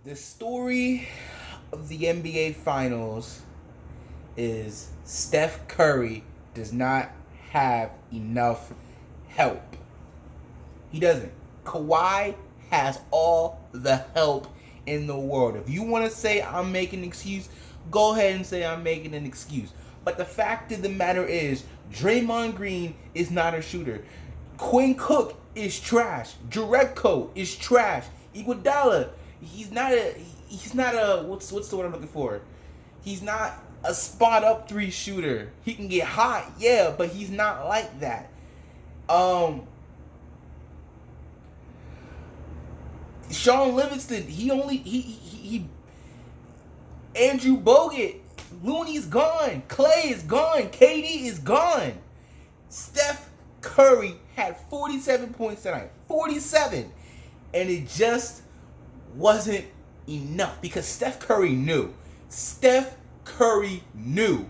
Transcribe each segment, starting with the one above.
The story of the NBA Finals is Steph Curry does not have enough help. He doesn't. Kawhi has all the help in the world. If you want to say I'm making an excuse, go ahead and say I'm making an excuse. But the fact of the matter is, Draymond Green is not a shooter. Quinn Cook is trash. Jaredko is trash. Iguodala, he's not a what's the word I'm looking for? He's not a spot up three shooter. He can get hot, yeah, but he's not like that. Sean Livingston, he Andrew Bogut, Looney's gone, Clay is gone, KD is gone. Steph Curry had 47 points tonight. 47. And it just wasn't enough because Steph Curry knew. Steph Curry knew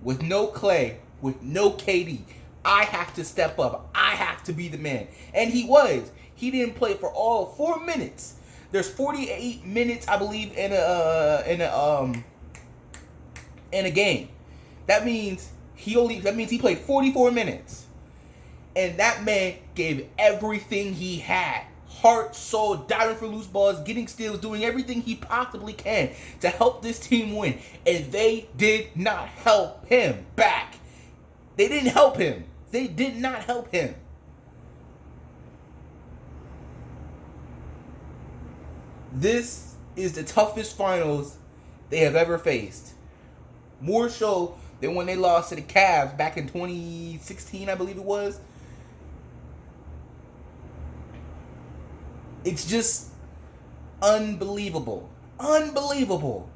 with no Clay, with no KD, I have to step up. I have to be the man. And he was. He didn't play for all 4 minutes. There's 48 minutes, I believe, in a game. That means he played 44 minutes. And that man gave everything he had. Heart, soul, diving for loose balls, getting steals, doing everything he possibly can to help this team win. And they did not help him back. They didn't help him. They did not help him. This is the toughest finals they have ever faced. More so than when they lost to the Cavs back in 2016, I believe it was. It's just unbelievable. Unbelievable.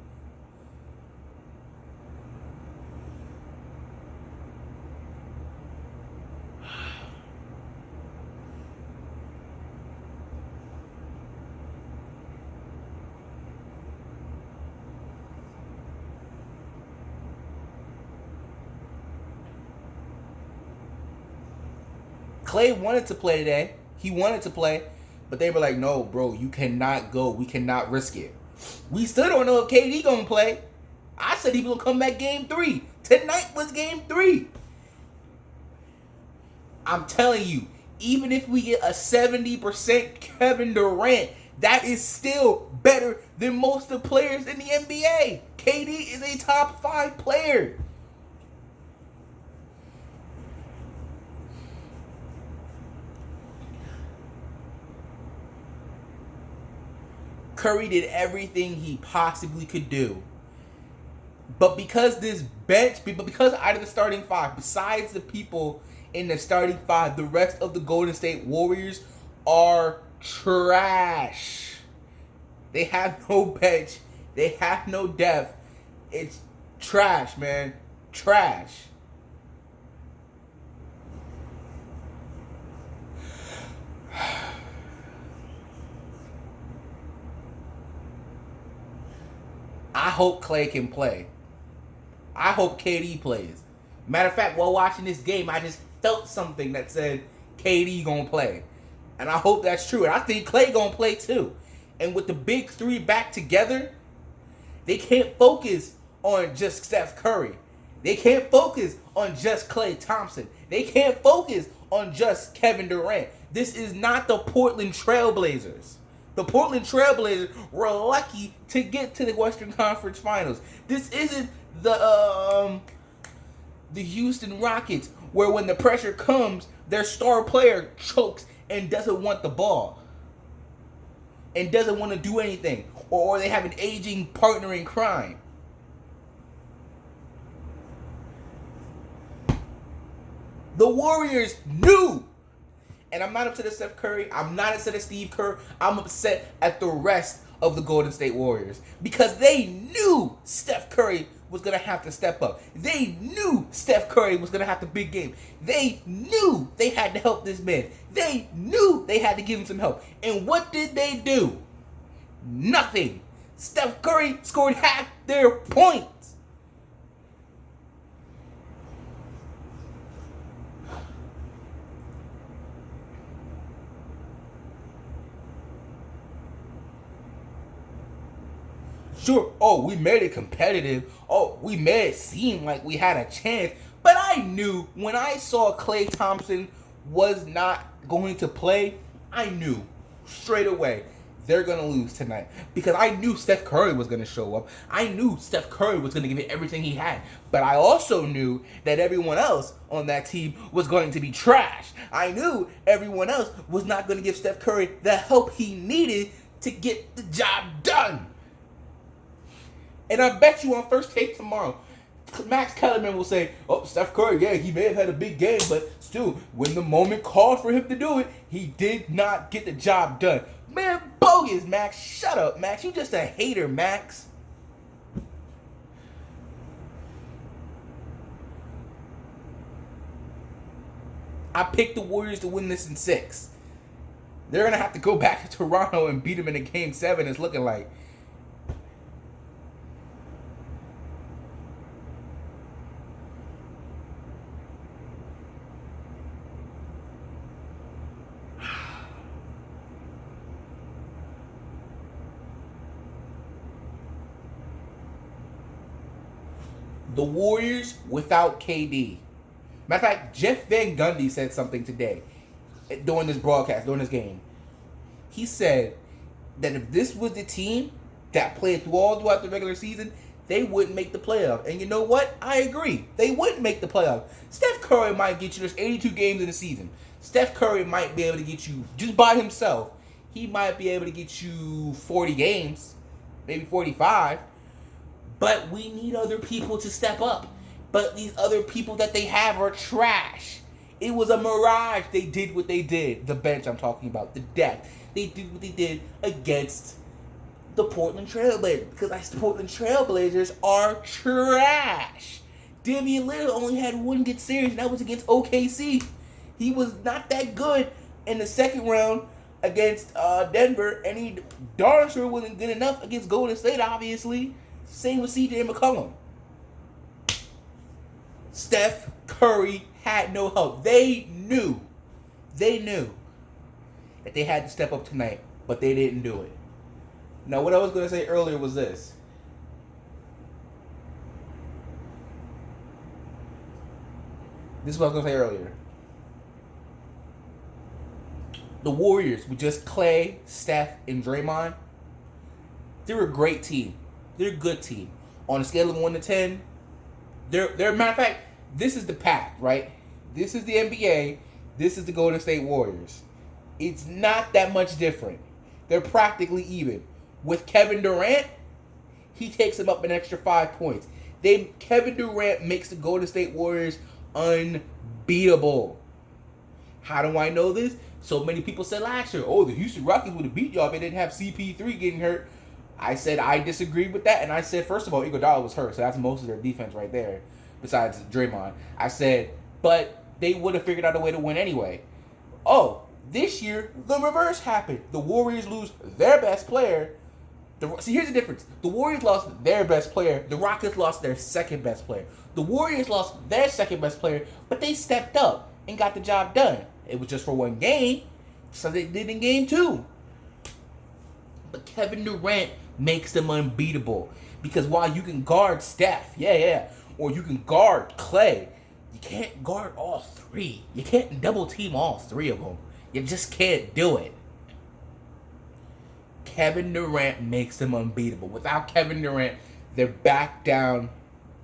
Clay wanted to play today. He wanted to play. But they were like, no, bro, you cannot go. We cannot risk it. We still don't know if KD gonna play. I said he will come back game 3. Tonight was game 3. I'm telling you, even if we get a 70% Kevin Durant, that is still better than most of the players in the NBA. KD is a top 5 player. Curry did everything he possibly could do. But because because out of the starting 5, besides the people in the starting 5, the rest of the Golden State Warriors are trash. They have no bench. They have no depth. It's trash, man. Trash. I hope Clay can play. I hope KD plays. Matter of fact, while watching this game, I just felt something that said KD gonna play. And I hope that's true. And I think Clay gonna play too. And with the big 3 back together, they can't focus on just Steph Curry. They can't focus on just Klay Thompson. They can't focus on just Kevin Durant. This is not the Portland Trailblazers. The Portland Trailblazers were lucky to get to the Western Conference Finals. This isn't the Houston Rockets, where when the pressure comes, their star player chokes and doesn't want the ball. And doesn't want to do anything. Or they have an aging partner in crime. The Warriors knew. And I'm not upset at Steph Curry. I'm not upset at Steve Kerr. I'm upset at the rest of the Golden State Warriors. Because they knew Steph Curry was going to have to step up. They knew Steph Curry was going to have the big game. They knew they had to help this man. They knew they had to give him some help. And what did they do? Nothing. Steph Curry scored half their points. Sure, oh, we made it competitive. Oh, we made it seem like we had a chance. But I knew when I saw Klay Thompson was not going to play, I knew straight away they're going to lose tonight. Because I knew Steph Curry was going to show up. I knew Steph Curry was going to give it everything he had. But I also knew that everyone else on that team was going to be trash. I knew everyone else was not going to give Steph Curry the help he needed to get the job done. And I bet you on First Take tomorrow, Max Kellerman will say, oh, Steph Curry, yeah, he may have had a big game, but still, when the moment called for him to do it, he did not get the job done. Man, bogus, Max. Shut up, Max. You just a hater, Max. I picked the Warriors to win this in 6. They're going to have to go back to Toronto and beat them in a Game 7, it's looking like. The Warriors without KD. Matter of fact, Jeff Van Gundy said something today during this broadcast, during this game. He said that if this was the team that played throughout the regular season, they wouldn't make the playoff. And you know what? I agree. They wouldn't make the playoff. Steph Curry might get you, there's 82 games in the season. Steph Curry might be able to get you, just by himself, he might be able to get you 40 games, maybe 45. But we need other people to step up. But these other people that they have are trash. It was a mirage. They did what they did. The bench I'm talking about. The depth. They did what they did against the Portland Trailblazers. Because the Portland Trailblazers are trash. Damian Lillard only had one good series, and that was against OKC. He was not that good in the second round against Denver, and he darn sure wasn't good enough against Golden State, obviously. Same with CJ McCollum. Steph Curry had no help. They knew that they had to step up tonight, but they didn't do it. Now, what I was going to say earlier was this. This is what I was going to say earlier. The Warriors with just Klay, Steph, and Draymond, they're a great team. They're a good team. On a scale of 1 to 10, they're matter of fact, this is the pack, right? This is the NBA. This is the Golden State Warriors. It's not that much different. They're practically even. With Kevin Durant, he takes them up an extra 5 points. Kevin Durant makes the Golden State Warriors unbeatable. How do I know this? So many people said last year, oh, the Houston Rockets would have beat y'all if they didn't have CP3 getting hurt. I said I disagreed with that, and I said, first of all, Iguodala was hurt, so that's most of their defense right there, besides Draymond. I said, but they would have figured out a way to win anyway. Oh, this year, the reverse happened. The Warriors lose their best player. See, here's the difference. The Warriors lost their best player. The Rockets lost their second best player. The Warriors lost their second best player, but they stepped up and got the job done. It was just for one game, so they did in game 2. But Kevin Durant makes them unbeatable. Because while you can guard Steph, or you can guard Klay, you can't guard all 3. You can't double team all 3 of them. You just can't do it. Kevin Durant makes them unbeatable. Without Kevin Durant, they're back down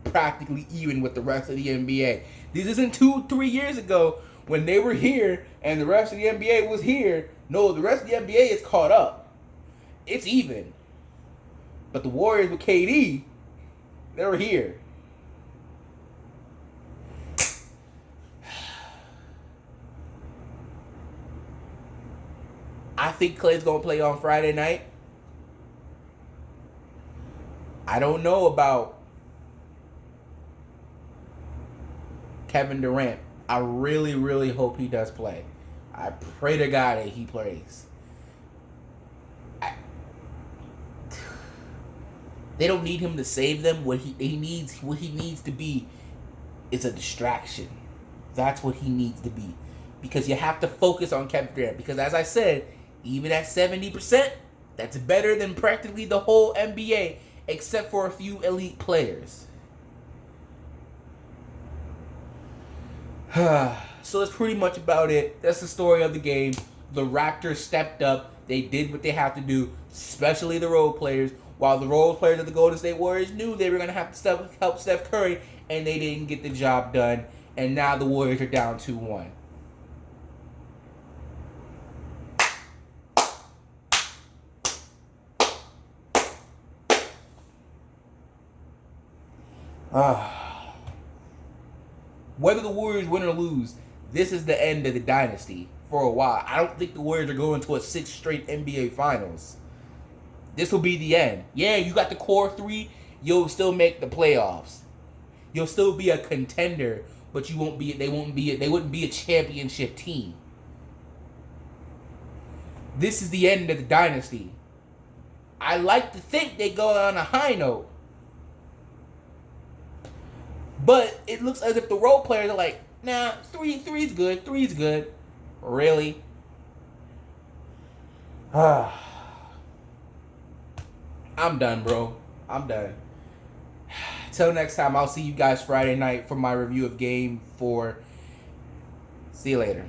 practically even with the rest of the NBA. This isn't 2-3 years ago when they were here and the rest of the NBA was here. No, the rest of the NBA is caught up. It's even. But the Warriors with KD, they were here. I think Klay's going to play on Friday night. I don't know about Kevin Durant. I really, really hope he does play. I pray to God that he plays. They don't need him to save them. What he needs to be is a distraction. That's what he needs to be. Because you have to focus on Kevin Durant. Because as I said, even at 70%, that's better than practically the whole NBA. except for a few elite players. So that's pretty much about it. That's the story of the game. The Raptors stepped up. They did what they have to do, especially the role players. While the role players of the Golden State Warriors knew they were going to have to help Steph Curry, and they didn't get the job done. And now the Warriors are down 2-1. Whether the Warriors win or lose, this is the end of the dynasty for a while. I don't think the Warriors are going to a 6th straight NBA Finals. This will be the end. Yeah, you got the core 3. You'll still make the playoffs. You'll still be a contender, but you won't be. They wouldn't be a championship team. This is the end of the dynasty. I like to think they go on a high note. But it looks as if the role players are like, nah, three's good. 3's good. Really? I'm done, bro. I'm done. Till next time, I'll see you guys Friday night for my review of Game 4. See you later.